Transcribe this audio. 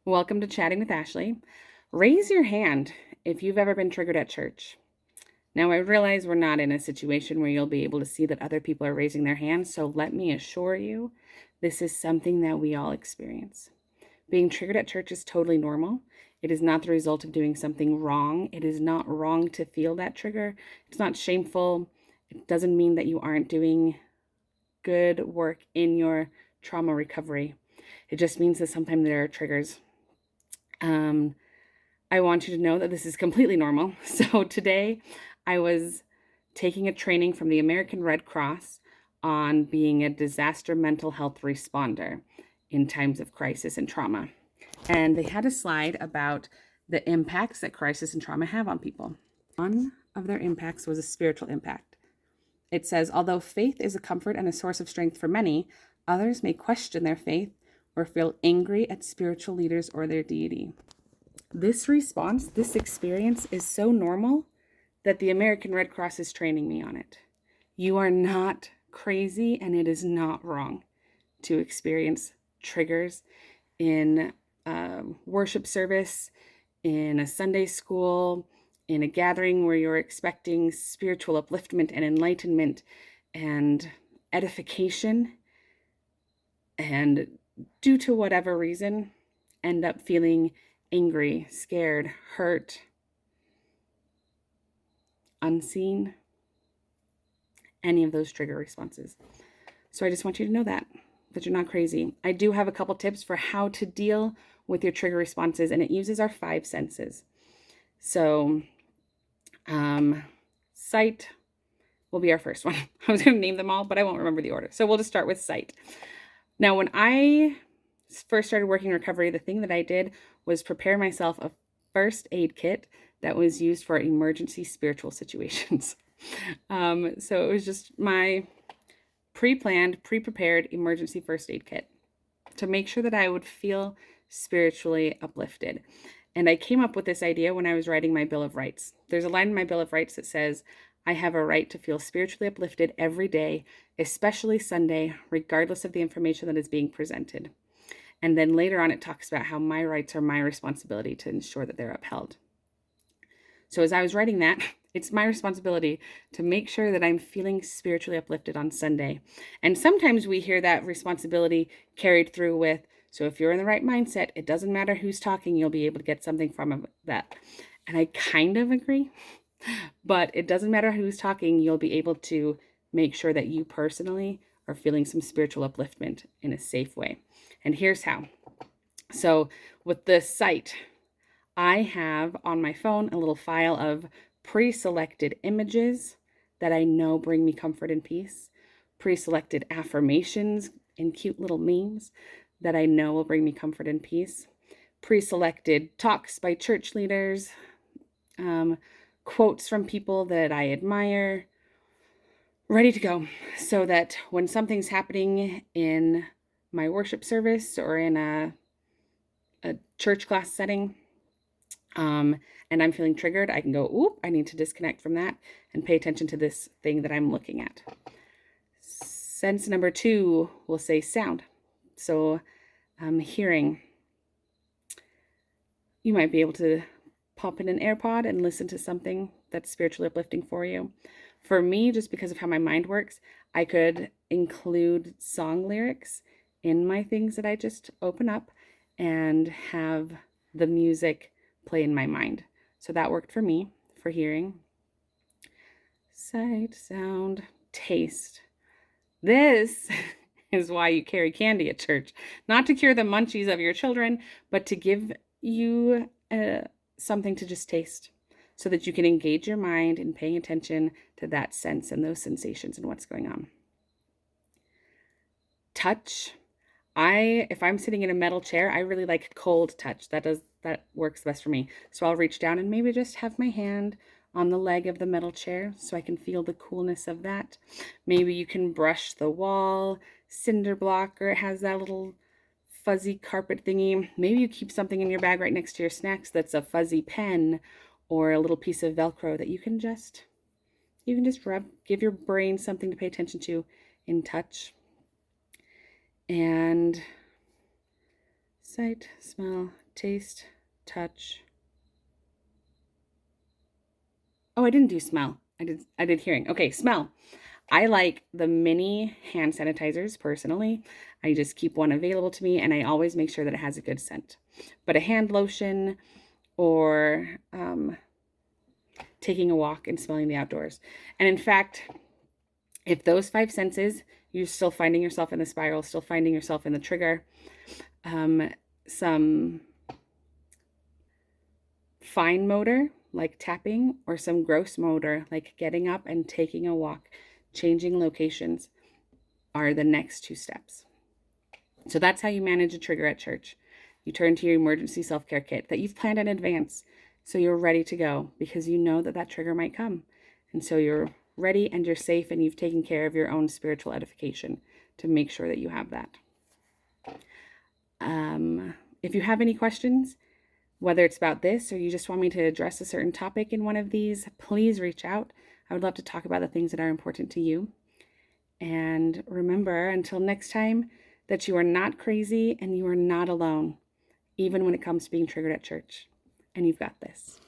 Welcome to Chatting with Ashley. Raise your hand if you've ever been triggered at church. Now, I realize we're not in a situation where you'll be able to see that other people are raising their hands, so let me assure you, this is something that we all experience. Being triggered at church is totally normal. It is not the result of doing something wrong. It is not wrong to feel that trigger. It's not shameful. It doesn't mean that you aren't doing good work in your trauma recovery. It just means that sometimes there are triggers. I want you to know that this is completely normal. So today I was taking a training from the American Red Cross on being a disaster mental health responder in times of crisis and trauma. And they had a slide about the impacts that crisis and trauma have on people. One of their impacts was a spiritual impact. It says, although faith is a comfort and a source of strength for many, others may question their faith or feel angry at spiritual leaders or their deity. This response, this experience is so normal that the American Red Cross is training me on it. You are not crazy, and it is not wrong to experience triggers in worship service, in a Sunday school, in a gathering where you're expecting spiritual upliftment and enlightenment and edification, and due to whatever reason, end up feeling angry, scared, hurt, unseen, any of those trigger responses. So I just want you to know that you're not crazy. I do have a couple tips for how to deal with your trigger responses, and it uses our 5 senses. So sight will be our first one. I was going to name them all, but I won't remember the order. So we'll just start with sight. Now, when I first started working in recovery, the thing that I did was prepare myself a first aid kit that was used for emergency spiritual situations. So it was just my pre-planned, pre-prepared emergency first aid kit to make sure that I would feel spiritually uplifted. And I came up with this idea when I was writing my Bill of Rights. There's a line in my Bill of Rights that says, I have a right to feel spiritually uplifted every day, especially Sunday, regardless of the information that is being presented. And then later on, it talks about how my rights are my responsibility to ensure that they're upheld. So as I was writing that, it's my responsibility to make sure that I'm feeling spiritually uplifted on Sunday. And sometimes we hear that responsibility carried through with, so if you're in the right mindset, it doesn't matter who's talking, you'll be able to get something from that. And I kind of agree, but it doesn't matter who's talking, you'll be able to make sure that you personally are feeling some spiritual upliftment in a safe way. And here's how. So with the sight, I have on my phone a little file of pre-selected images that I know bring me comfort and peace, pre-selected affirmations and cute little memes that I know will bring me comfort and peace, pre-selected talks by church leaders, quotes from people that I admire, ready to go, so that when something's happening in my worship service or in a church class setting, and I'm feeling triggered, I can go, oop, I need to disconnect from that and pay attention to this thing that I'm looking at. Sense number 2 will say sound. So hearing. You might be able to pop in an AirPod and listen to something that's spiritually uplifting for you. For me, just because of how my mind works, I could include song lyrics in my things that I just open up and have the music play in my mind. So that worked for me for hearing. Sight, sound, taste. This is why you carry candy at church. Not to cure the munchies of your children, but to give you something to just taste so that you can engage your mind in paying attention to that sense and those sensations and what's going on. Touch. If I'm sitting in a metal chair, I really like cold touch. That works best for me. So I'll reach down and maybe just have my hand on the leg of the metal chair so I can feel the coolness of that. Maybe you can brush the wall, cinder block, or it has that little fuzzy carpet thingy. Maybe you keep something in your bag right next to your snacks that's a fuzzy pen or a little piece of Velcro that you can just rub, give your brain something to pay attention to in touch. And Sight, smell, taste, touch. Oh, I didn't do smell. I did hearing. Okay, smell. I like the mini hand sanitizers personally. I just keep one available to me and I always make sure that it has a good scent. But a hand lotion or taking a walk and smelling the outdoors. And in fact, if those 5 senses, you're still finding yourself in the spiral, still finding yourself in the trigger, some fine motor like tapping or some gross motor like getting up and taking a walk, changing locations are the next 2 steps. So that's how you manage a trigger at church. You turn to your emergency self-care kit that you've planned in advance so you're ready to go because you know that that trigger might come. And so you're ready and you're safe and you've taken care of your own spiritual edification to make sure that you have that. If you have any questions, whether it's about this or you just want me to address a certain topic in one of these, please reach out. I would love to talk about the things that are important to you. And remember, until next time, that you are not crazy and you are not alone, even when it comes to being triggered at church. And you've got this.